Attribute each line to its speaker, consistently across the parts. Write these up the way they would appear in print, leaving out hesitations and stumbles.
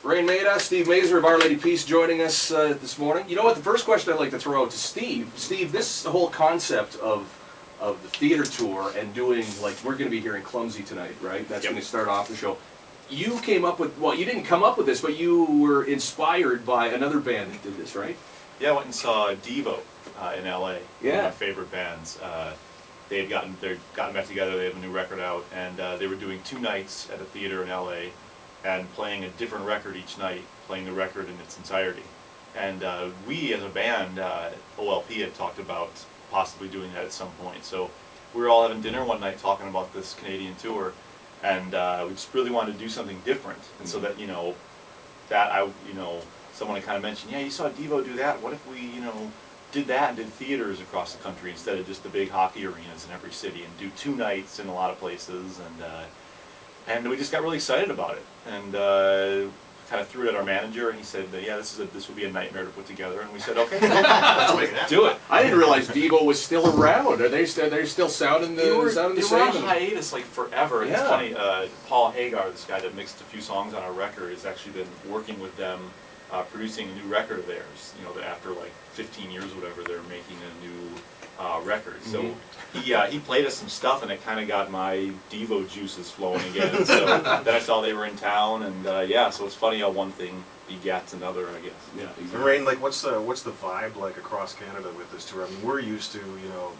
Speaker 1: Raine Maida, Steve Mazur of Our Lady Peace joining us this morning. You know what, the first question I'd like to throw out to Steve. Steve, this whole concept of the theater tour and doing, like, we're going to be hearing Clumsy tonight, right? That's going to start off the show. You came up with, well, you didn't come up with this, but you were inspired by another band that did this, right?
Speaker 2: Yeah, I went and saw Devo in LA. One of my favorite bands. They'd gotten back together. They have a new record out, and they were doing 2 nights at a theater in LA, and playing a different record each night, playing the record in its entirety. And we, as a band, OLP, had talked about possibly doing that at some point. So we were all having dinner one night talking about this Canadian tour, and we just really wanted to do something different. And so that, someone had kind of mentioned, yeah, you saw Devo do that. What if we, did that and did theaters across the country instead of just the big hockey arenas in every city, and do 2 nights in a lot of places, and we just got really excited about it, and kind of threw it at our manager, and he said, yeah, this would be a nightmare to put together, and we said, okay, let's do it.
Speaker 1: I didn't realize Devo was still around. Are they still sounding the same?
Speaker 2: They were on hiatus like forever. Yeah. It's funny, Paul Hagar, this guy that mixed a few songs on our record, has actually been working with them, producing a new record of theirs. After like 15 years or whatever, they're making a new record. So he played us some stuff, and it kind of got my Devo juices flowing again. So then I saw they were in town, and so it's funny how one thing begats another, I guess.
Speaker 3: Yeah. Exactly. And Raine, like, what's the vibe like across Canada with this tour? I mean, we're used to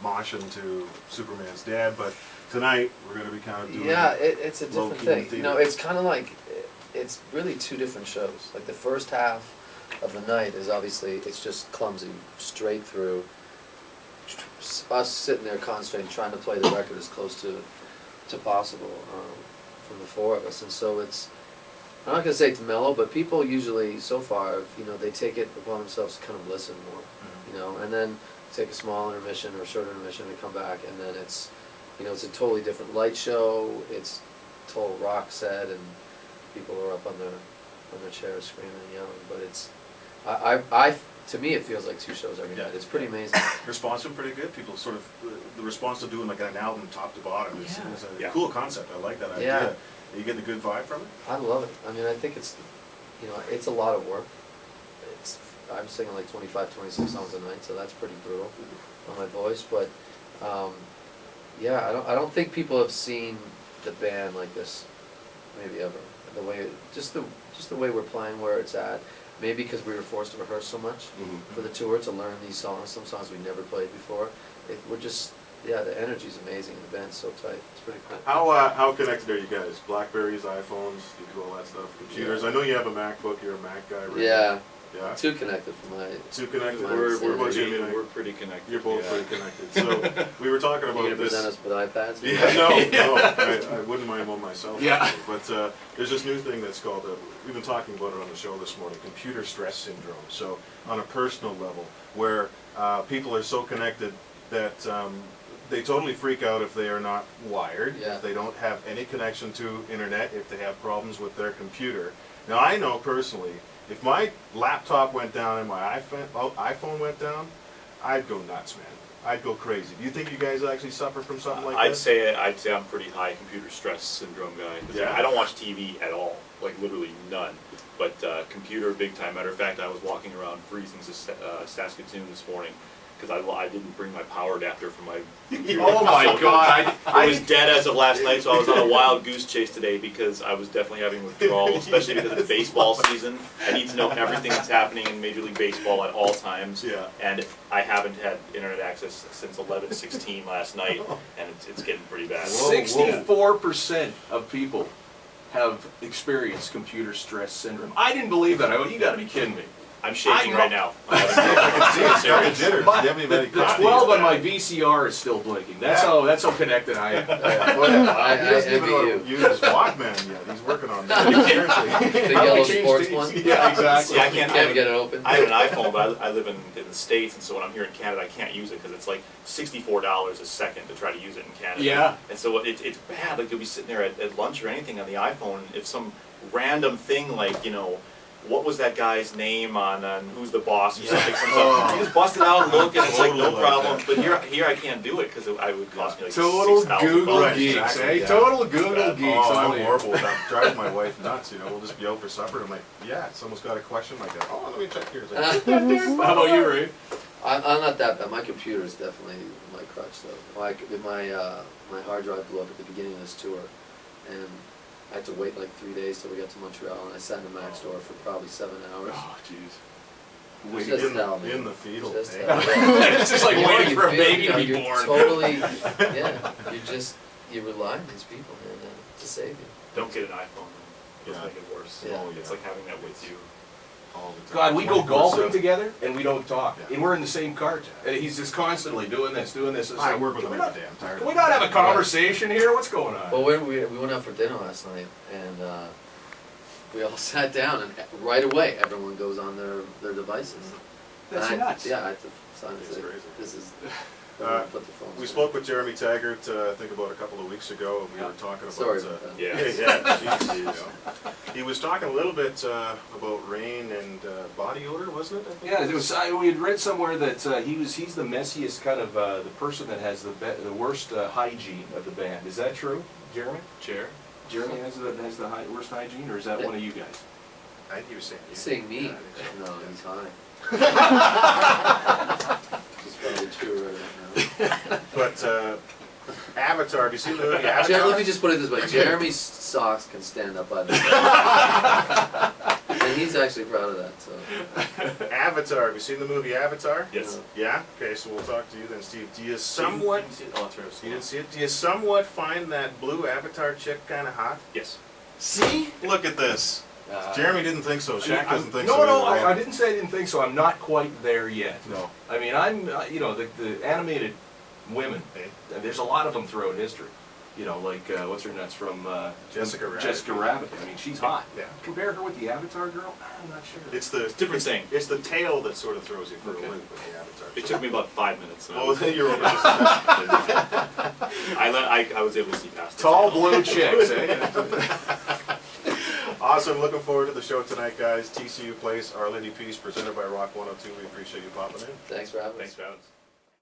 Speaker 3: moshing to Superman's Dead, but tonight we're going to be kind of doing
Speaker 4: it's a different thing. It's kind of like it's really 2 different shows. Like the first half of the night is obviously it's just Clumsy straight through. Us sitting there concentrating, trying to play the record as close to possible from the 4 of us, and so it's. I'm not going to say it's mellow, but people usually so far, they take it upon themselves to kind of listen more, and then take a small intermission or a short intermission and come back, and then it's a totally different light show. It's total rock set, and people are up on their chairs screaming and yelling. But it's, to me, it feels like 2 shows every night. It's pretty amazing.
Speaker 3: Response been pretty good. People sort of the response to doing like an album top to bottom is a cool concept. I like that idea.
Speaker 4: Yeah.
Speaker 3: Are you getting a good vibe from it?
Speaker 4: I love it. I mean, I think it's, it's a lot of work. I'm singing like 25, 26 songs a night, so that's pretty brutal on my voice. But I don't think people have seen the band like this, maybe ever. The way, just the way we're playing, where it's at. Maybe because we were forced to rehearse so much for the tour to learn these songs. Some songs we never played before. The energy's amazing. The band's so tight. It's pretty cool.
Speaker 3: How connected are you guys? Blackberries, iPhones, you do all that stuff. Computers. I know you have a MacBook. You're a Mac guy, right?
Speaker 4: Yeah.
Speaker 3: Yeah.
Speaker 4: Too connected for my.
Speaker 3: Too connected.
Speaker 2: We're pretty connected.
Speaker 3: You're both pretty connected. So we were talking about
Speaker 4: you
Speaker 3: this.
Speaker 4: Present us with iPads?
Speaker 3: No, I wouldn't mind one myself.
Speaker 1: Yeah.
Speaker 3: But there's this new thing that's called. We've been talking about it on the show this morning. Computer stress syndrome. So on a personal level, where people are so connected that they totally freak out if they are not wired, if they don't have any connection to internet, if they have problems with their computer. Now I know personally, if my laptop went down and my iPhone went down, I'd go nuts, man. I'd go crazy. Do you think you guys actually suffer from something like that?
Speaker 2: I'd say I'm pretty high computer stress syndrome guy. Yeah. I don't watch TV at all, like literally none. But computer, big time. Matter of fact, I was walking around freezing Saskatoon this morning because I didn't bring my power adapter for my computer.
Speaker 1: Oh my God!
Speaker 2: I was dead as of last night, so I was on a wild goose chase today because I was definitely having withdrawal, especially because it's baseball season. I need to know everything that's happening in Major League Baseball at all times.
Speaker 3: Yeah.
Speaker 2: And I haven't had internet access since 11:16 last night, and it's getting pretty bad.
Speaker 1: 64% of people have experienced computer stress syndrome. I didn't believe that. You got to be kidding me.
Speaker 2: I'm shaking right now.
Speaker 3: I can see it. Starting jitters.
Speaker 1: But the 12 on my VCR is still blinking. That's how connected I am.
Speaker 3: He doesn't even use his Walkman yet. He's working on that.
Speaker 4: The yellow sports one?
Speaker 1: Yeah, exactly.
Speaker 2: See, I can't
Speaker 4: get it open.
Speaker 2: I have an iPhone, but I live in the States, and so when I'm here in Canada, I can't use it because it's like $64 a second to try to use it in Canada.
Speaker 1: Yeah.
Speaker 2: And so it's bad. Like you'll be sitting there at lunch or anything on the iPhone, if some random thing like, what was that guy's name on Who's the Boss or something. So you just bust it out and look, and it's like no problem. But here I can't do it because it would cost me like
Speaker 1: Total
Speaker 2: $6,000.
Speaker 1: Google
Speaker 3: Right,
Speaker 1: geeks,
Speaker 3: exactly,
Speaker 1: eh? Total Google geeks.
Speaker 3: Oh, I'm
Speaker 1: only.
Speaker 3: horrible with that. Drives my wife nuts, you know. We'll just be out for supper. I'm like, yeah, someone's got a question like that. Oh, let me check here. It's like,
Speaker 1: How about you, Ray?
Speaker 4: I'm not that bad. My computer is definitely my crutch, though. Like my hard drive blew up at the beginning of this tour, and I had to wait like 3 days till we got to Montreal, and I sat in the Mac store for probably 7 hours.
Speaker 1: Oh, jeez.
Speaker 3: wait,
Speaker 4: Just tell me.
Speaker 3: in the fetal
Speaker 4: Just
Speaker 3: tank.
Speaker 4: tell me.
Speaker 1: It's just like
Speaker 4: You know,
Speaker 1: waiting
Speaker 4: you
Speaker 1: for a
Speaker 4: feel,
Speaker 1: baby
Speaker 4: you
Speaker 1: to
Speaker 4: know,
Speaker 1: be
Speaker 4: you're
Speaker 1: born.
Speaker 4: Totally, yeah. You rely on these people, man, to save you.
Speaker 2: Don't get an iPhone. It'll
Speaker 3: Yeah.
Speaker 2: make it worse.
Speaker 4: Yeah.
Speaker 3: Oh, yeah.
Speaker 2: It's like having that with you.
Speaker 3: All the time.
Speaker 1: God, we go
Speaker 3: 24/7.
Speaker 1: golfing together and we don't talk,
Speaker 3: Yeah.
Speaker 1: and we're in the same cart. And he's just constantly doing this, doing this. It's
Speaker 3: I
Speaker 1: like,
Speaker 3: work with
Speaker 1: can
Speaker 3: him
Speaker 1: we
Speaker 3: every day. I'm tired.
Speaker 1: Can we not have a conversation here? What's going on?
Speaker 4: Well, we went out for dinner last night, and we all sat down, and right away everyone goes on their devices.
Speaker 1: That's
Speaker 4: And
Speaker 1: nuts.
Speaker 4: I had to sign and
Speaker 3: It's
Speaker 4: say,
Speaker 3: crazy.
Speaker 4: this is. Put the phones
Speaker 3: We
Speaker 4: down.
Speaker 3: spoke with Jeremy Taggart, I think about a couple of weeks ago, and we were talking about.
Speaker 4: Sorry about that.
Speaker 2: Yeah.
Speaker 3: Geez, you know. He was talking a little bit about rain and body odor, wasn't it? I think
Speaker 1: Yeah, it was. We had read somewhere that he's the messiest kind of the person that has the worst hygiene of the band. Is that true, Jeremy?
Speaker 2: Chair.
Speaker 1: Jeremy has the worst hygiene, or is that one of you guys?
Speaker 3: I think he was saying you.
Speaker 4: Saying me?
Speaker 3: Yeah, I think so.
Speaker 4: No, he's high. Which is probably true right now.
Speaker 3: But Avatar, have you seen the movie
Speaker 4: Let me
Speaker 3: Avatar?
Speaker 4: just put it this way: Jeremy's socks can stand up by themselves, and he's actually proud of that. So
Speaker 3: Avatar, have you seen the movie Avatar?
Speaker 2: Yes.
Speaker 3: Yeah? Okay, so we'll talk to you then, Steve. Do you
Speaker 2: You
Speaker 3: somewhat,
Speaker 2: didn't see it? Oh, that's right.
Speaker 3: you didn't see it? Do you somewhat find that blue Avatar chick kind of hot?
Speaker 2: Yes.
Speaker 3: See? Look at this. Jeremy didn't think so. Shaq doesn't think
Speaker 1: no,
Speaker 3: so.
Speaker 1: No,
Speaker 3: either.
Speaker 1: I didn't say I didn't think so. I'm not quite there yet.
Speaker 3: No.
Speaker 1: I mean, I'm, the animated women,
Speaker 3: Hey.
Speaker 1: and there's a lot of them throughout history. You know, like, what's her nuts from,
Speaker 3: Jessica Rabbit.
Speaker 1: Jessica Rabbit. I mean, she's hot.
Speaker 3: Yeah.
Speaker 1: Compare her with the Avatar girl? I'm not sure.
Speaker 3: It's the
Speaker 2: Different thing.
Speaker 3: It's the tail that sort of throws you for
Speaker 1: Okay.
Speaker 3: a loop with the Avatar.
Speaker 2: It took me about 5 minutes. And
Speaker 3: Oh, then you're over.
Speaker 2: I was able to see past it.
Speaker 1: Tall blue chicks, eh?
Speaker 3: Awesome. Looking forward to the show tonight, guys. TCU Place, Our Lady Peace, presented by Rock 102. We appreciate you popping in.
Speaker 4: thanks for having us.
Speaker 2: Thanks for having us.